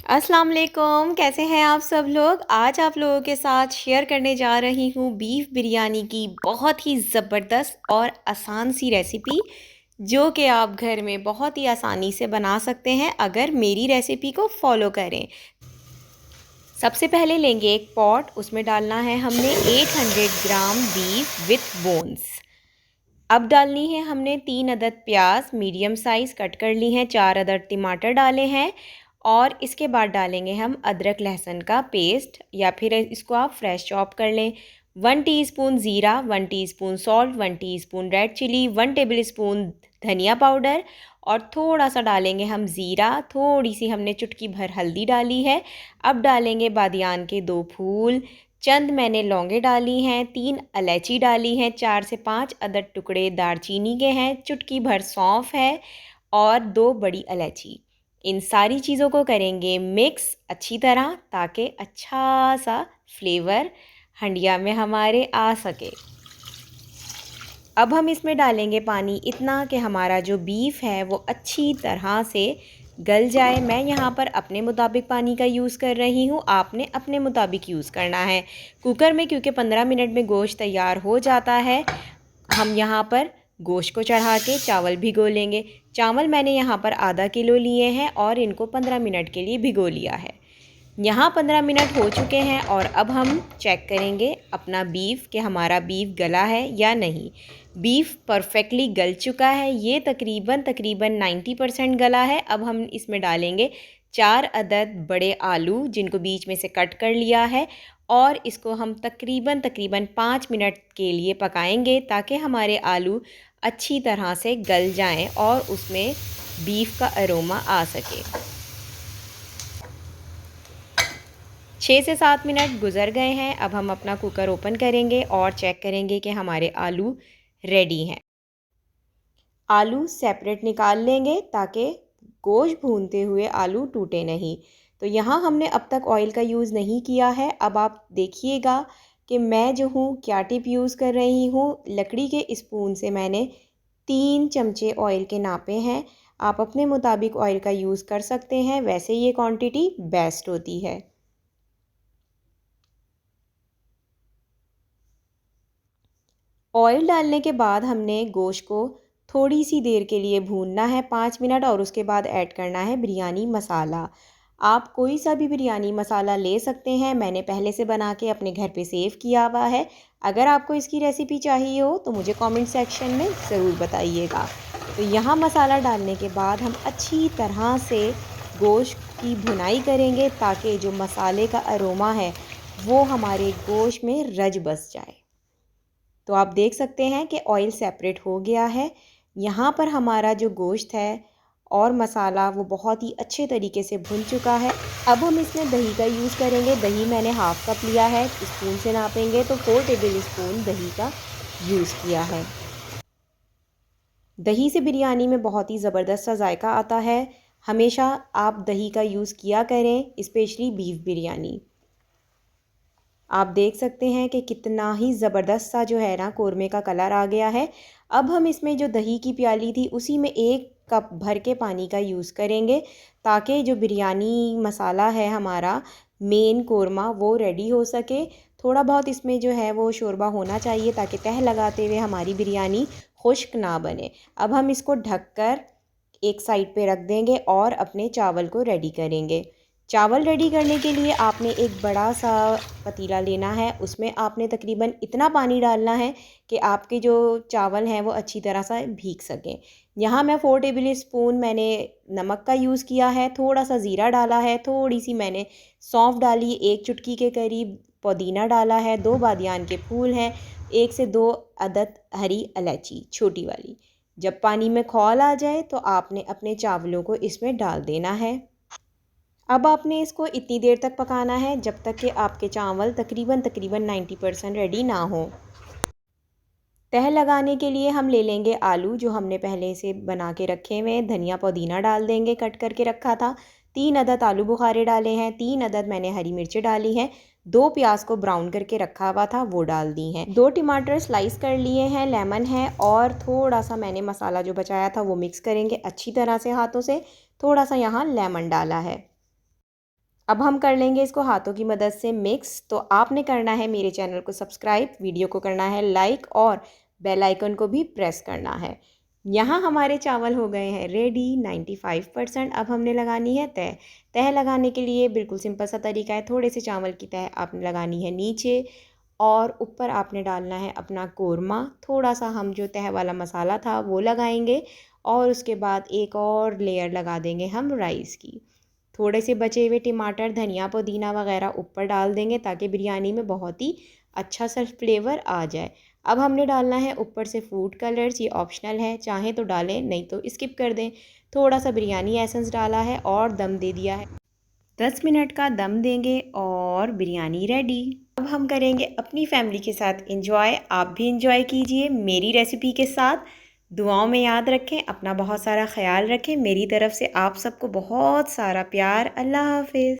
अस्सलाम वालेकुम, कैसे हैं आप सब लोग। आज आप लोगों के साथ शेयर करने जा रही हूँ बीफ बिरयानी की बहुत ही ज़बरदस्त और आसान सी रेसिपी, जो कि आप घर में बहुत ही आसानी से बना सकते हैं अगर मेरी रेसिपी को फॉलो करें। सबसे पहले लेंगे एक पॉट, उसमें डालना है हमने 800 ग्राम बीफ विथ बोन्स। अब डालनी है हमने 3 अदद प्याज मीडियम साइज़ कट कर ली हैं, 4 अदद टमाटर डाले हैं और इसके बाद डालेंगे हम अदरक लहसुन का पेस्ट या फिर इसको आप फ्रेश चॉप कर लें। 1 टीस्पून ज़ीरा, 1 teaspoon salt, 1 teaspoon red chilli, 1 tablespoon धनिया पाउडर और थोड़ा सा डालेंगे हम ज़ीरा, थोड़ी सी हमने चुटकी भर हल्दी डाली है। अब डालेंगे बादियान के 2 फूल, चंद मैंने लौंगे डाली हैं, 3 इलायची डाली हैं, 4 से 5 अदद टुकड़े दालचीनी के हैं, चुटकी भर सौंफ है और 2 बड़ी इलायची। इन सारी चीज़ों को करेंगे मिक्स अच्छी तरह ताकि अच्छा सा फ्लेवर हंडिया में हमारे आ सके। अब हम इसमें डालेंगे पानी इतना कि हमारा जो बीफ है वो अच्छी तरह से गल जाए। मैं यहाँ पर अपने मुताबिक पानी का यूज़ कर रही हूँ, आपने अपने मुताबिक यूज़ करना है। कुकर में क्योंकि 15 मिनट में गोश्त तैयार हो जाता है, हम यहाँ पर गोश्त को चढ़ा के चावल भिगो लेंगे। चावल मैंने यहाँ पर आधा किलो लिए हैं और इनको 15 मिनट के लिए भिगो लिया है। यहाँ 15 मिनट हो चुके हैं और अब हम चेक करेंगे अपना बीफ कि हमारा बीफ गला है या नहीं। बीफ परफेक्टली गल चुका है, ये तकरीबन 90% गला है। अब हम इसमें डालेंगे 4 अदद बड़े आलू जिनको बीच में से कट कर लिया है और इसको हम तकरीबन 5 मिनट के लिए पकाएंगे ताकि हमारे आलू अच्छी तरह से गल जाएं और उसमें बीफ का अरोमा आ सके। 6 से 7 मिनट गुज़र गए हैं। अब हम अपना कुकर ओपन करेंगे और चेक करेंगे कि हमारे आलू रेडी हैं। आलू सेपरेट निकाल लेंगे ताकि गोश्त भूनते हुए आलू टूटे नहीं। तो यहाँ हमने अब तक ऑयल का यूज़ नहीं किया है। अब आप देखिएगा कि मैं जो हूँ क्या टिप यूज़ कर रही हूँ। लकड़ी के स्पून से मैंने 3 चमचे ऑयल के नापे हैं। आप अपने मुताबिक ऑयल का यूज़ कर सकते हैं, वैसे ये क्वांटिटी बेस्ट होती है। ऑयल डालने के बाद हमने गोश्त को थोड़ी सी देर के लिए भूनना है, 5 मिनट, और उसके बाद ऐड करना है बिरयानी मसाला। आप कोई सा भी बिरयानी मसाला ले सकते हैं, मैंने पहले से बना के अपने घर पे सेव किया हुआ है। अगर आपको इसकी रेसिपी चाहिए हो तो मुझे कमेंट सेक्शन में ज़रूर बताइएगा। तो यहाँ मसाला डालने के बाद हम अच्छी तरह से गोश्त की भुनाई करेंगे ताकि जो मसाले का अरोमा है वो हमारे गोश्त में रच बस जाए। तो आप देख सकते हैं कि ऑयल सेपरेट हो गया है। यहाँ पर हमारा जो गोश्त है और मसाला वो बहुत ही अच्छे तरीके से भुन चुका है। अब हम इसमें दही का यूज़ करेंगे। दही मैंने हाफ़ कप लिया है, स्पून से नापेंगे तो 4 टेबल स्पून दही का यूज़ किया है। दही से बिरयानी में बहुत ही ज़बरदस्त सा जायका आता है। हमेशा आप दही का यूज़ किया करें, स्पेशली बीफ बिरयानी। आप देख सकते हैं कि कितना ही ज़बरदस्त सा जो है ना कोरमे का कलर आ गया है। अब हम इसमें जो दही की प्याली थी उसी में 1 कप भर के पानी का यूज़ करेंगे ताकि जो बिरयानी मसाला है हमारा मेन कोरमा वो रेडी हो सके। थोड़ा बहुत इसमें जो है वो शोरबा होना चाहिए ताकि तह लगाते हुए हमारी बिरयानी खुश्क ना बने। अब हम इसको ढककर एक साइड पे रख देंगे और अपने चावल को रेडी करेंगे। चावल रेडी करने के लिए आपने एक बड़ा सा पतीला लेना है, उसमें आपने तकरीबन इतना पानी डालना है कि आपके जो चावल हैं वो अच्छी तरह से भीग सकें। यहाँ मैं 4 टेबल स्पून मैंने नमक का यूज़ किया है, थोड़ा सा ज़ीरा डाला है, थोड़ी सी मैंने सौंफ डाली, 1 चुटकी के करीब पुदीना डाला है, 2 बादियान के फूल हैं, 1 से 2 अदद हरी इलायची छोटी वाली। जब पानी में खौल आ जाए तो आपने अपने चावलों को इसमें डाल देना है। अब आपने इसको इतनी देर तक पकाना है जब तक कि आपके चावल तकरीबन 90% रेडी ना हो। तह लगाने के लिए हम ले लेंगे आलू जो हमने पहले से बना के रखे हुए हैं, धनिया पुदीना डाल देंगे, कट करके रखा था। 3 अदद आलू बुखारे डाले हैं, 3 अदद मैंने हरी मिर्चें डाली हैं, 2 प्याज को ब्राउन करके रखा हुआ था वो डाल दी हैं, 2 टमाटर स्लाइस कर लिए हैं, लेमन है और थोड़ा सा मैंने मसाला जो बचाया था वो मिक्स करेंगे अच्छी तरह से हाथों से। थोड़ा सा यहाँ लेमन डाला है। अब हम कर लेंगे इसको हाथों की मदद से मिक्स। तो आपने करना है मेरे चैनल को सब्सक्राइब, वीडियो को करना है लाइक और बेल आइकन को भी प्रेस करना है। यहाँ हमारे चावल हो गए हैं रेडी 95%। अब हमने लगानी है तह। तह लगाने के लिए बिल्कुल सिंपल सा तरीका है। थोड़े से चावल की तह आपने लगानी है नीचे और ऊपर आपने डालना है अपना कोरमा। थोड़ा सा हम जो तह वाला मसाला था वो लगाएंगे और उसके बाद एक और लेयर लगा देंगे हम राइस की। थोड़े से बचे हुए टमाटर, धनिया, पुदीना वगैरह ऊपर डाल देंगे ताकि बिरयानी में बहुत ही अच्छा सा फ्लेवर आ जाए। अब हमने डालना है ऊपर से फूड कलर्स, ये ऑप्शनल है, चाहें तो डालें नहीं तो स्किप कर दें। थोड़ा सा बिरयानी एसेंस डाला है और दम दे दिया है। 10 मिनट का दम देंगे और बिरयानी रेडी। अब हम करेंगे अपनी फैमिली के साथ इंजॉय। आप भी इंजॉय कीजिए मेरी रेसिपी के साथ। दुआओं में याद रखें, अपना बहुत सारा ख्याल रखें। मेरी तरफ से आप सबको बहुत सारा प्यार। अल्लाह हाफिज़।